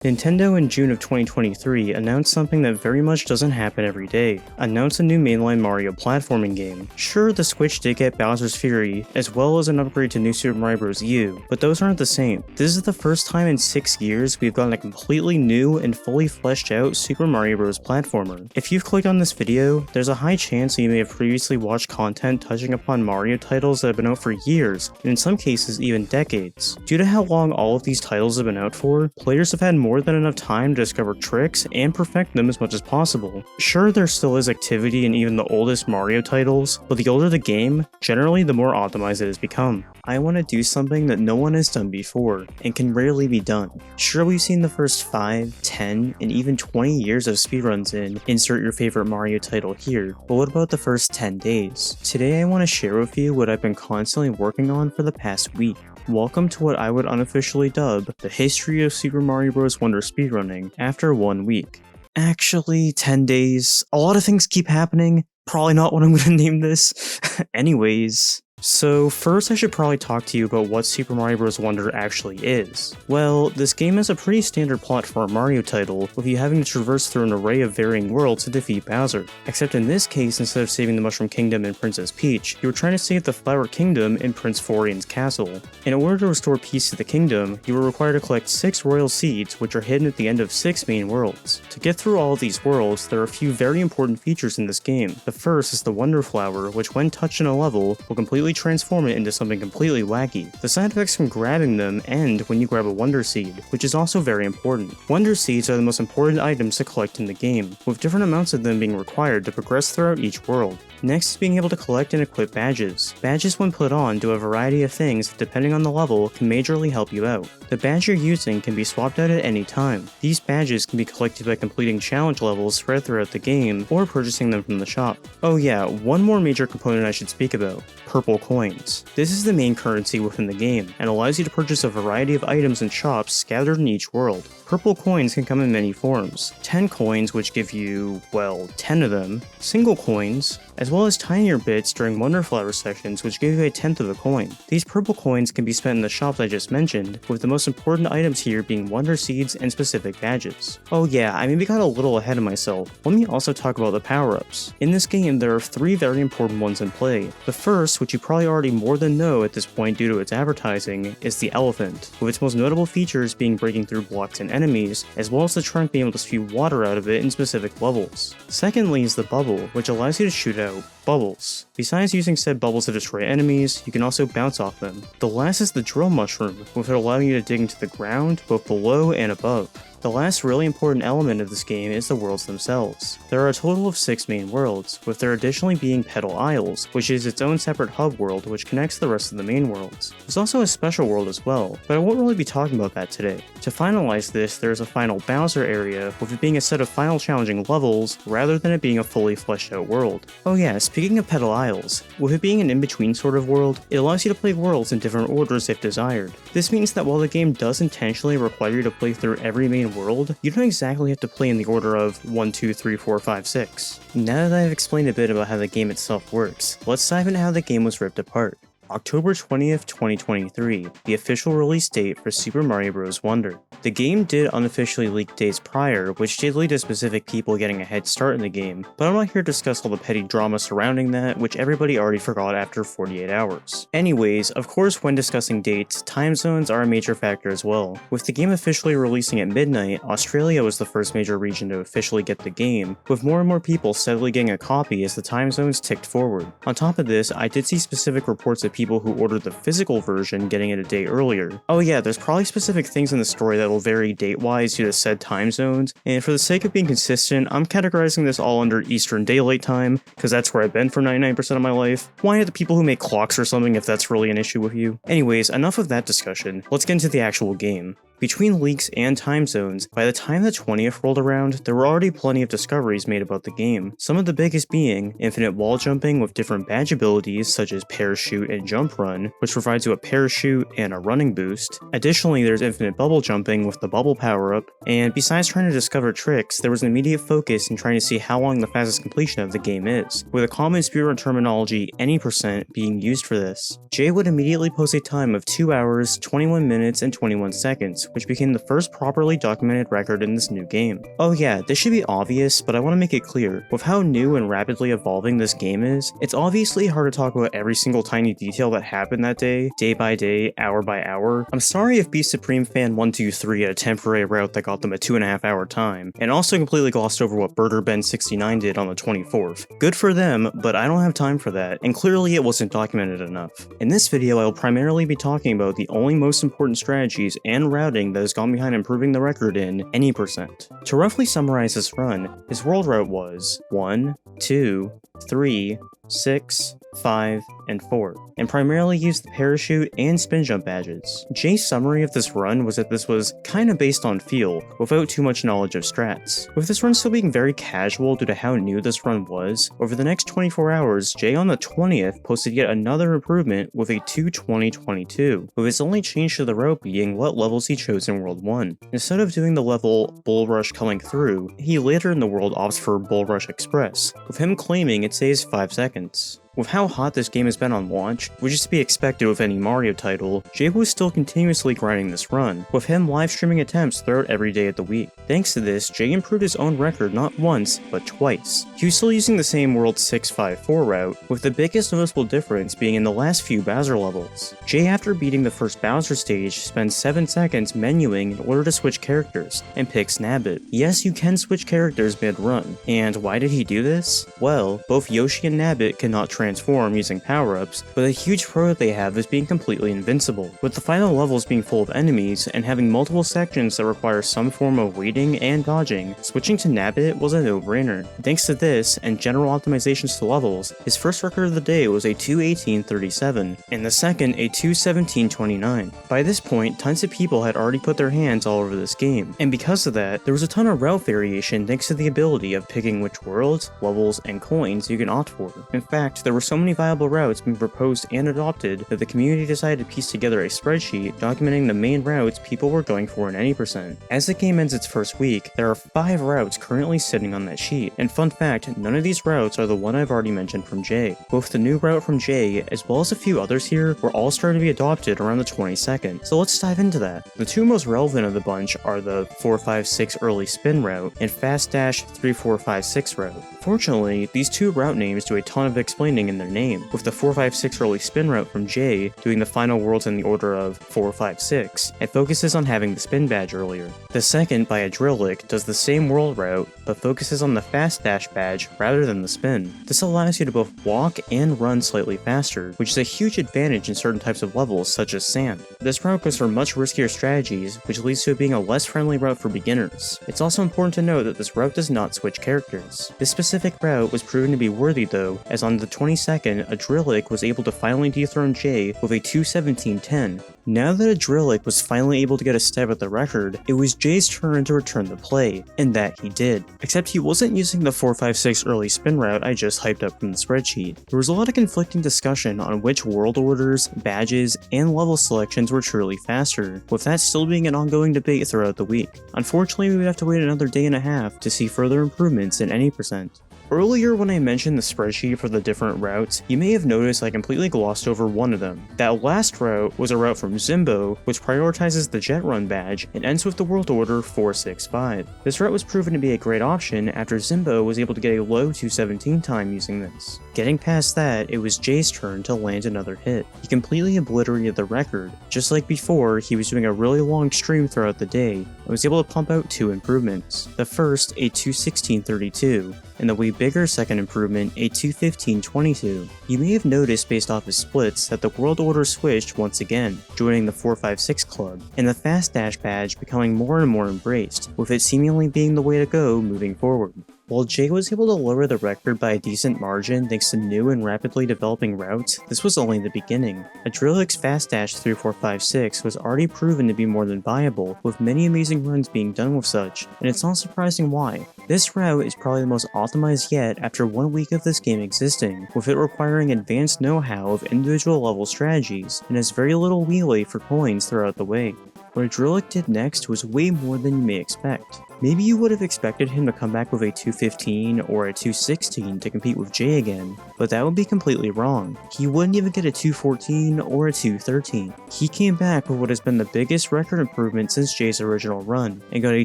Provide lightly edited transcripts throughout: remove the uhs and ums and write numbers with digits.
Nintendo in June of 2023 announced something that very much doesn't happen every day. Announced a new Mainline Mario platforming game. Sure, the Switch did get Bowser's Fury, as well as an upgrade to New Super Mario Bros. U, but those aren't the same. This is the first time in 6 years we've gotten a completely new and fully fleshed out Super Mario Bros. Platformer. If you've clicked on this video, there's a high chance that you may have previously watched content touching upon Mario titles that have been out for years, and in some cases even decades. Due to how long all of these titles have been out for, players have had more than enough time to discover tricks and perfect them as much as possible. Sure, there still is activity in even the oldest Mario titles, but the older the game, generally the more optimized it has become. I want to do something that no one has done before, and can rarely be done. Sure, we've seen the first 5, 10, and even 20 years of speedruns in insert your favorite Mario title here, but what about the first 10 days? Today I want to share with you what I've been constantly working on for the past week. Welcome to what I would unofficially dub the history of Super Mario Bros. Wonder speedrunning after 1 week. Actually, 10 days. A lot of things keep happening. Probably not what I'm going to name this. Anyways. So first I should probably talk to you about what Super Mario Bros. Wonder actually is. Well, this game is a pretty standard plot for a Mario title, with you having to traverse through an array of varying worlds to defeat Bowser. Except in this case, instead of saving the Mushroom Kingdom and Princess Peach, you were trying to save the Flower Kingdom in Prince Florian's castle. In order to restore peace to the kingdom, you were required to collect 6 royal seeds, which are hidden at the end of 6 main worlds. To get through all of these worlds, there are a few very important features in this game. The first is the Wonder Flower, which when touched in a level, will completely transform it into something completely wacky. The side effects from grabbing them end when you grab a Wonder Seed, which is also very important. Wonder Seeds are the most important items to collect in the game, with different amounts of them being required to progress throughout each world. Next is being able to collect and equip badges. Badges when put on do a variety of things that depending on the level can majorly help you out. The badge you're using can be swapped out at any time. These badges can be collected by completing challenge levels spread throughout the game or purchasing them from the shop. Oh yeah, one more major component I should speak about. Purple coins. This is the main currency within the game and allows you to purchase a variety of items in shops scattered in each world. Purple coins can come in many forms. 10 coins, which give you, well, 10 of them, single coins, as well as tinier bits during Wonder Flower sections, which give you a 10th of a coin. These purple coins can be spent in the shops I just mentioned, with the most important items here being Wonder Seeds and specific badges. Oh yeah, I maybe got a little ahead of myself. Let me also talk about the power-ups. In this game, there are 3 very important ones in play. The first, which you probably already more than know at this point due to its advertising, is the elephant, with its most notable features being breaking through blocks and enemies, as well as the trunk being able to spew water out of it in specific levels. Secondly is the bubble, which allows you to shoot out bubbles. Besides using said bubbles to destroy enemies, you can also bounce off them. The last is the drill mushroom, with it allowing you to dig into the ground both below and above. The last really important element of this game is the worlds themselves. There are a total of 6 main worlds, with there additionally being Petal Isles, which is its own separate hub world which connects the rest of the main worlds. There's also a special world as well, but I won't really be talking about that today. To finalize this, there is a final Bowser area, with it being a set of final challenging levels, rather than it being a fully fleshed out world. Oh yeah, speaking of Petal Isles, with it being an in-between sort of world, it allows you to play worlds in different orders if desired. This means that while the game does intentionally require you to play through every main world, you don't exactly have to play in the order of 1, 2, 3, 4, 5, 6. Now that I've explained a bit about how the game itself works, let's dive into how the game was ripped apart. October 20th, 2023, the official release date for Super Mario Bros. Wonder. The game did unofficially leak days prior, which did lead to specific people getting a head start in the game, but I'm not here to discuss all the petty drama surrounding that, which everybody already forgot after 48 hours. Anyways, of course when discussing dates, time zones are a major factor as well. With the game officially releasing at midnight, Australia was the first major region to officially get the game, with more and more people steadily getting a copy as the time zones ticked forward. On top of this, I did see specific reports of people who ordered the physical version getting it a day earlier. Oh yeah, there's probably specific things in the story that will vary date-wise due to said time zones, and for the sake of being consistent, I'm categorizing this all under Eastern Daylight Time, because that's where I've been for 99% of my life. Why not the people who make clocks or something if that's really an issue with you? Anyways, enough of that discussion, let's get into the actual game. Between leaks and time zones, by the time the 20th rolled around, there were already plenty of discoveries made about the game, some of the biggest being infinite wall jumping with different badge abilities such as parachute and jump run, which provides you a parachute and a running boost. Additionally, there's infinite bubble jumping with the bubble power-up, and besides trying to discover tricks, there was an immediate focus in trying to see how long the fastest completion of the game is, with a common speedrun terminology, any percent, being used for this. Jhay would immediately post a time of 2 hours, 21 minutes, and 21 seconds, which became the first properly documented record in this new game. Oh yeah, this should be obvious, but I want to make it clear. With how new and rapidly evolving this game is, it's obviously hard to talk about every single tiny detail that happened that day by day, hour by hour. I'm sorry if Beast Supreme Fan 123 had a temporary route that got them a 2.5 hour time, and also completely glossed over what BurgerBen69 did on the 24th. Good for them, but I don't have time for that, and clearly it wasn't documented enough. In this video, I will primarily be talking about the only most important strategies and routing that has gone behind improving the record in any percent. To roughly summarize this run, his world route was 1, 2, 3, 6, 5, and 4, and primarily used the parachute and spin jump badges. Jay's summary of this run was that this was kinda based on feel, without too much knowledge of strats. With this run still being very casual due to how new this run was, over the next 24 hours, Jay on the 20th posted yet another improvement with a 2:20:22, with his only change to the route being what levels he chose in World 1. Instead of doing the level Bull Rush Coming Through, he later in the world opts for Bull Rush Express, with him claiming it saves 5 seconds. With how hot this game has been on launch, which is to be expected with any Mario title, Jay was still continuously grinding this run, with him live streaming attempts throughout every day of the week. Thanks to this, Jay improved his own record not once, but twice. He was still using the same World 654 route, with the biggest noticeable difference being in the last few Bowser levels. Jay, after beating the first Bowser stage, spends 7 seconds menuing in order to switch characters, and picks Nabbit. Yes, you can switch characters mid-run. And why did he do this? Well, both Yoshi and Nabbit cannot transform using power-ups, but a huge pro that they have is being completely invincible, with the final levels being full of enemies and having multiple sections that require some form of waiting and dodging. Switching to Nabbit was a no-brainer. Thanks to this and general optimizations to levels, his first record of the day was a 2:18:37, and the second a 2:17:29. By this point, tons of people had already put their hands all over this game, and because of that, there was a ton of route variation thanks to the ability of picking which worlds, levels, and coins you can opt for. In fact, there were so many viable routes being proposed and adopted that the community decided to piece together a spreadsheet documenting the main routes people were going for in any percent. As the game ends its first week, there are 5 routes currently sitting on that sheet, and fun fact, none of these routes are the one I've already mentioned from Jay. Both the new route from Jay, as well as a few others here, were all starting to be adopted around the 22nd, so let's dive into that. The two most relevant of the bunch are the 456 early spin route and fast dash 3456 route. Fortunately, these two route names do a ton of explaining in their name, with the 456 early spin route from Jay doing the final worlds in the order of 456, and focuses on having the spin badge earlier. The second, by Adrylek, does the same world route, but focuses on the fast dash badge rather than the spin. This allows you to both walk and run slightly faster, which is a huge advantage in certain types of levels such as sand. This route goes for much riskier strategies, which leads to it being a less friendly route for beginners. It's also important to note that this route does not switch characters. This specific route was proven to be worthy though, as on the 22nd, Adrylek was able to finally dethrone Jay with a 2:17:10. Now that Adrylek was finally able to get a stab at the record, it was Jay's turn to return the play, and that he did. Except he wasn't using the 456 early spin route I just hyped up from the spreadsheet. There was a lot of conflicting discussion on which world orders, badges, and level selections were truly faster, with that still being an ongoing debate throughout the week. Unfortunately, we would have to wait another day and a half to see further improvements in any percent. Earlier when I mentioned the spreadsheet for the different routes, you may have noticed I completely glossed over one of them. That last route was a route from Zimbo, which prioritizes the Jet Run badge and ends with the world order 465. This route was proven to be a great option after Zimbo was able to get a low 2:17 time using this. Getting past that, it was Jay's turn to land another hit. He completely obliterated the record. Just like before, he was doing a really long stream throughout the day and was able to pump out 2 improvements. The first, a 2:16:32, and the way bigger second improvement, a 2:15:22. You may have noticed based off his splits that the world order switched once again, joining the 456 club, and the fast dash badge becoming more and more embraced, with it seemingly being the way to go moving forward. While Jay was able to lower the record by a decent margin thanks to new and rapidly developing routes, this was only the beginning. Adrylek's fast dash 3456 was already proven to be more than viable, with many amazing runs being done with such, and it's not surprising why. This route is probably the most optimized yet after 1 week of this game existing, with it requiring advanced know-how of individual level strategies, and has very little leeway for coins throughout the way. What Adrylek did next was way more than you may expect. Maybe you would have expected him to come back with a 215 or a 216 to compete with Jhay again, but that would be completely wrong. He wouldn't even get a 214 or a 213. He came back with what has been the biggest record improvement since Jay's original run, and got a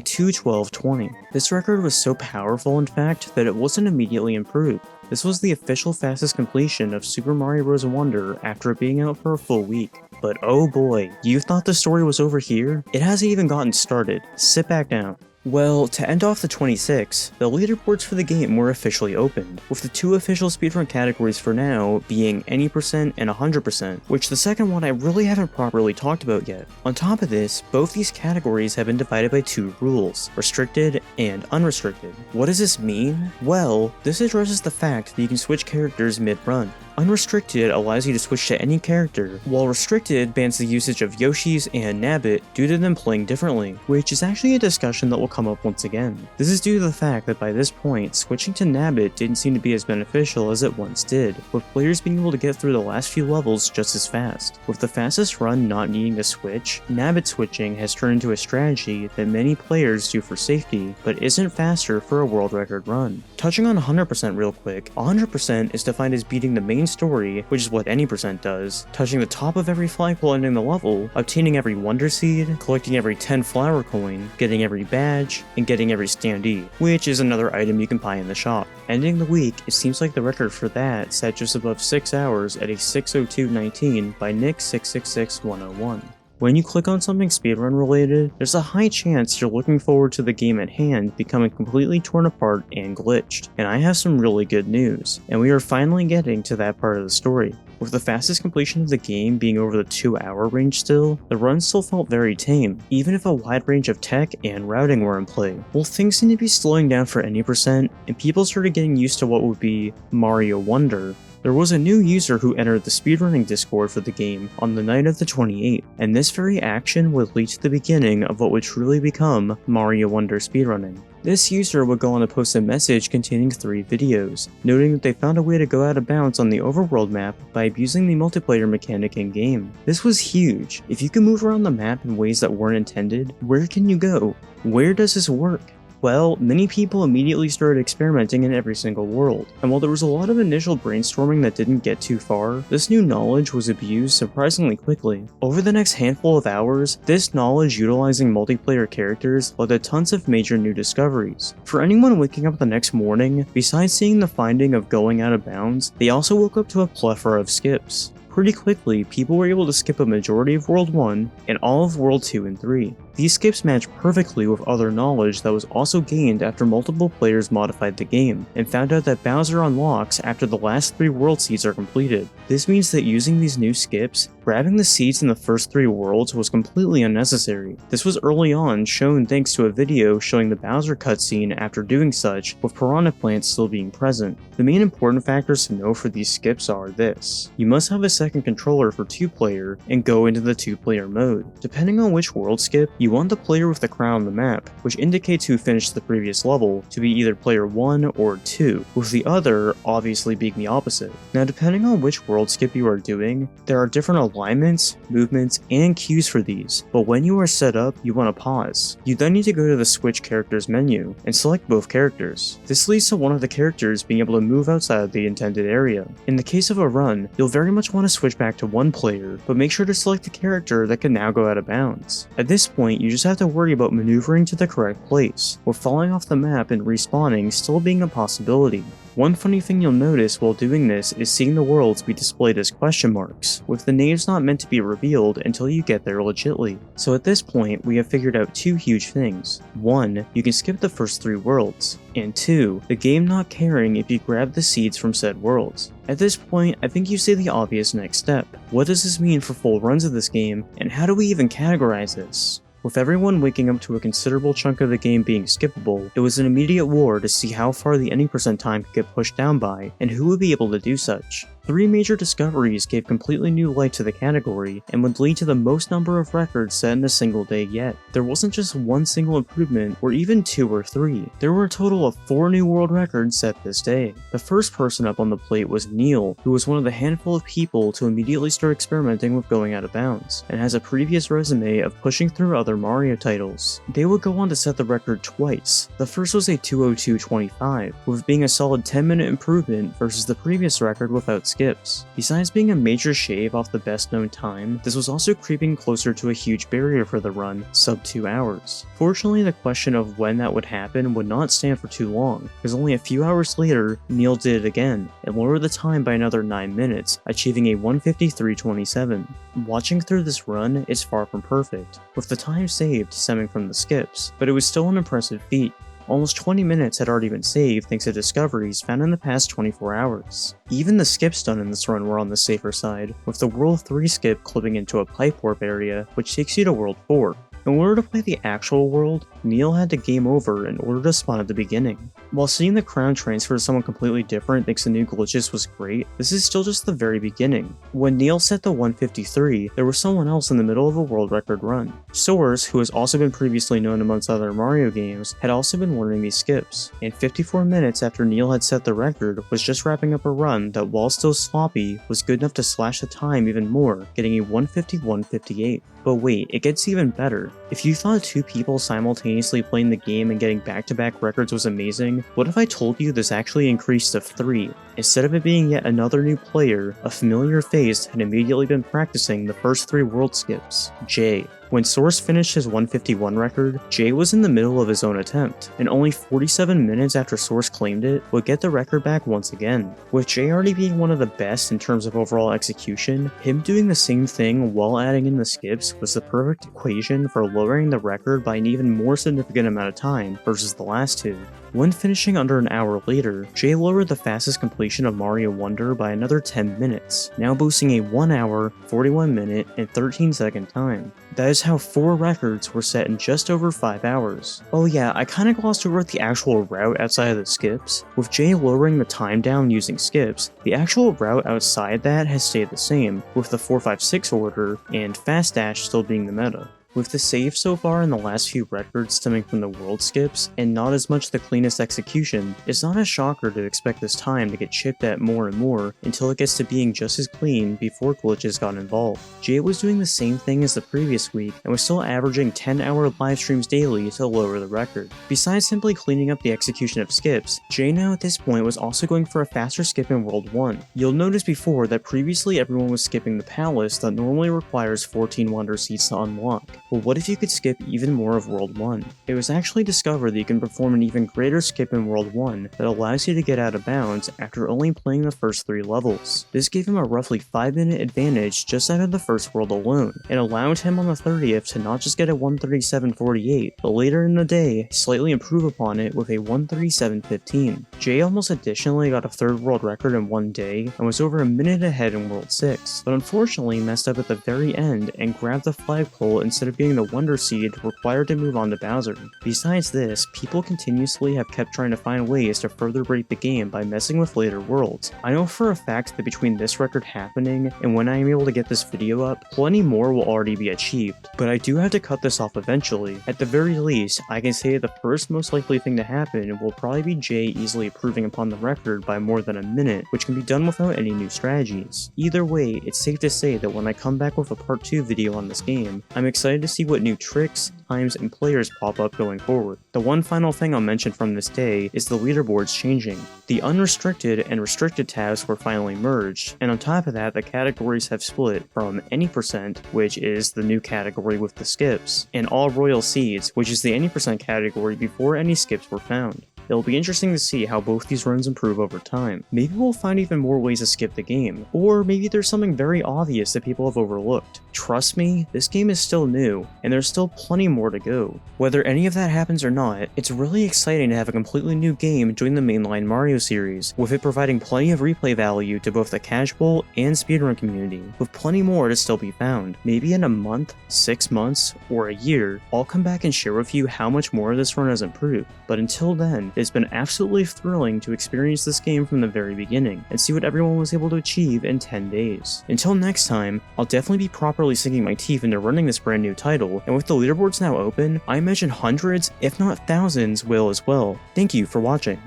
212.20. This record was so powerful in fact that it wasn't immediately improved. This was the official fastest completion of Super Mario Bros. Wonder after it being out for a full week. But oh boy, you thought the story was over here? It hasn't even gotten started. Sit back down. Well, to end off the 26, the leaderboards for the game were officially opened, with the 2 official speedrun categories for now being any percent and 100%, which the second one I really haven't properly talked about yet. On top of this, both these categories have been divided by 2 rules, restricted and unrestricted. What does this mean? Well, this addresses the fact that you can switch characters mid-run. Unrestricted allows you to switch to any character, while restricted bans the usage of Yoshi's and Nabbit due to them playing differently, which is actually a discussion that will come up once again. This is due to the fact that by this point, switching to Nabbit didn't seem to be as beneficial as it once did, with players being able to get through the last few levels just as fast. With the fastest run not needing to switch, Nabbit switching has turned into a strategy that many players do for safety, but isn't faster for a world record run. Touching on 100% real quick, 100% is defined as beating the main story, which is what any percent does, touching the top of every flagpole ending the level, obtaining every wonder seed, collecting every 10 flower coin, getting every badge, and getting every standee, which is another item you can buy in the shop. Ending the week, it seems like the record for that sat just above 6 hours at a 6:02:19 by Nick666101. When you click on something speedrun related, there's a high chance you're looking forward to the game at hand becoming completely torn apart and glitched. And I have some really good news, and we are finally getting to that part of the story. With the fastest completion of the game being over the 2-hour range still, the run still felt very tame, even if a wide range of tech and routing were in play. Well, things seem to be slowing down for any percent, and people started getting used to what would be Mario Wonder. There was a new user who entered the speedrunning Discord for the game on the night of the 28th, and this very action would lead to the beginning of what would truly become Mario Wonder speedrunning. This user would go on to post a message containing 3 videos, noting that they found a way to go out of bounds on the overworld map by abusing the multiplayer mechanic in-game. This was huge. If you can move around the map in ways that weren't intended, where can you go? Where does this work? Well, many people immediately started experimenting in every single world, and while there was a lot of initial brainstorming that didn't get too far, this new knowledge was abused surprisingly quickly. Over the next handful of hours, this knowledge utilizing multiplayer characters led to tons of major new discoveries. For anyone waking up the next morning, besides seeing the finding of going out of bounds, they also woke up to a plethora of skips. Pretty quickly, people were able to skip a majority of World 1 and all of World 2 and 3. These skips match perfectly with other knowledge that was also gained after multiple players modified the game, and found out that Bowser unlocks after the last 3 world seeds are completed. This means that using these new skips, grabbing the seeds in the first 3 worlds was completely unnecessary. This was early on shown thanks to a video showing the Bowser cutscene after doing such, with piranha plants still being present. The main important factors to know for these skips are this: you must have a second controller for 2-player and go into the 2-player mode. Depending on which world skip, you want the player with the crown on the map, which indicates who finished the previous level, to be either player 1 or 2, with the other obviously being the opposite. Now depending on which world skip you are doing, there are different alignments, movements, and cues for these, but when you are set up, you want to pause. You then need to go to the switch characters menu and select both characters. This leads to one of the characters being able to move outside of the intended area. In the case of a run, you'll very much want to switch back to one player, but make sure to select the character that can now go out of bounds. At this point, you just have to worry about maneuvering to the correct place, with falling off the map and respawning still being a possibility. One funny thing you'll notice while doing this is seeing the worlds be displayed as question marks, with the names not meant to be revealed until you get there legitly. So at this point, we have figured out 2 huge things. 1, you can skip the first 3 worlds, and 2, the game not caring if you grab the seeds from said worlds. At this point, I think you say the obvious next step. What does this mean for full runs of this game, and how do we even categorize this? With everyone waking up to a considerable chunk of the game being skippable, it was an immediate war to see how far the any percent time could get pushed down by, and who would be able to do such. 3 major discoveries gave completely new light to the category and would lead to the most number of records set in a single day yet. There wasn't just one single improvement or even 2 or 3. There were a total of 4 new world records set this day. The first person up on the plate was Neil, who was one of the handful of people to immediately start experimenting with going out of bounds, and has a previous resume of pushing through other Mario titles. They would go on to set the record twice. The first was a 2:02:25, with being a solid 10-minute improvement versus the previous record without skips. Besides being a major shave off the best known time, this was also creeping closer to a huge barrier for the run, sub 2 hours. Fortunately, the question of when that would happen would not stand for too long, because only a few hours later, Neil did it again, and lowered the time by another 9 minutes, achieving a 1:53:27. Watching through this run is far from perfect, with the time saved stemming from the skips, but it was still an impressive feat. Almost 20 minutes had already been saved thanks to discoveries found in the past 24 hours. Even the skips done in this run were on the safer side, with the World 3 skip clipping into a pipe warp area, which takes you to World 4. In order to play the actual world, Neil had to game over in order to spawn at the beginning. While seeing the crown transfer to someone completely different thanks to new glitches was great, this is still just the very beginning. When Neil set the 1:53, there was someone else in the middle of a world record run. Source, who has also been previously known amongst other Mario games, had also been learning these skips, and 54 minutes after Neil had set the record, was just wrapping up a run that, while still sloppy, was good enough to slash the time even more, getting a 1:51:58. But wait, it gets even better. If you thought 2 people simultaneously playing the game and getting back-to-back records was amazing, what if I told you this actually increased to 3? Instead of it being yet another new player, a familiar face had immediately been practicing the first 3 world skips, Jhay. When Source finished his 1:51 record, Jhay was in the middle of his own attempt, and only 47 minutes after Source claimed it, would get the record back once again. With Jhay already being one of the best in terms of overall execution, him doing the same thing while adding in the skips was the perfect equation for lowering the record by an even more significant amount of time versus the last 2. When finishing under an hour later, Jhay lowered the fastest completion of Mario Wonder by another 10 minutes, now boasting a 1 hour, 41 minute, and 13 second time. That is how 4 records were set in just over 5 hours. Oh yeah, I kinda glossed over the actual route outside of the skips. With Jhay lowering the time down using skips, the actual route outside that has stayed the same, with the 4-5-6 order and Fast Dash still being the meta. With the save so far in the last few records stemming from the world skips, and not as much the cleanest execution, it's not a shocker to expect this time to get chipped at more and more until it gets to being just as clean before glitches got involved. Jhay was doing the same thing as the previous week and was still averaging 10-hour live streams daily to lower the record. Besides simply cleaning up the execution of skips, Jhay now at this point was also going for a faster skip in World 1. You'll notice before that previously everyone was skipping the palace that normally requires 14 wonder seeds to unlock. But what if you could skip even more of World 1? It was actually discovered that you can perform an even greater skip in World 1 that allows you to get out of bounds after only playing the first 3 levels. This gave him a roughly 5-minute advantage just out of the first world alone, and allowed him on the 30th to not just get a 1:37:48, but later in the day, slightly improve upon it with a 1:37:15. Jhay almost additionally got a 3rd world record in one day, and was over a minute ahead in World 6, but unfortunately messed up at the very end and grabbed the flagpole instead of getting the Wonder Seed required to move on to Bowser. Besides this, people continuously have kept trying to find ways to further break the game by messing with later worlds. I know for a fact that between this record happening and when I am able to get this video up, plenty more will already be achieved, but I do have to cut this off eventually. At the very least, I can say the first most likely thing to happen will probably be Jhay easily improving upon the record by more than a minute, which can be done without any new strategies. Either way, it's safe to say that when I come back with a part 2 video on this game, I'm excited to see what new tricks, times, and players pop up going forward. The one final thing I'll mention from this day is the leaderboards changing. The unrestricted and restricted tabs were finally merged, and on top of that, the categories have split from any percent, which is the new category with the skips, and all royal seeds, which is the any percent category before any skips were found. It'll be interesting to see how both these runs improve over time. Maybe we'll find even more ways to skip the game, or maybe there's something very obvious that people have overlooked. Trust me, this game is still new, and there's still plenty more to go. Whether any of that happens or not, it's really exciting to have a completely new game join the Mainline Mario series, with it providing plenty of replay value to both the casual and speedrun community, with plenty more to still be found. Maybe in a month, 6 months, or a year, I'll come back and share with you how much more this run has improved. But until then, it's been absolutely thrilling to experience this game from the very beginning and see what everyone was able to achieve in 10 days. Until next time, I'll definitely be properly sinking my teeth into running this brand new title, and with the leaderboards now open, I imagine hundreds, if not thousands, will as well. Thank you for watching.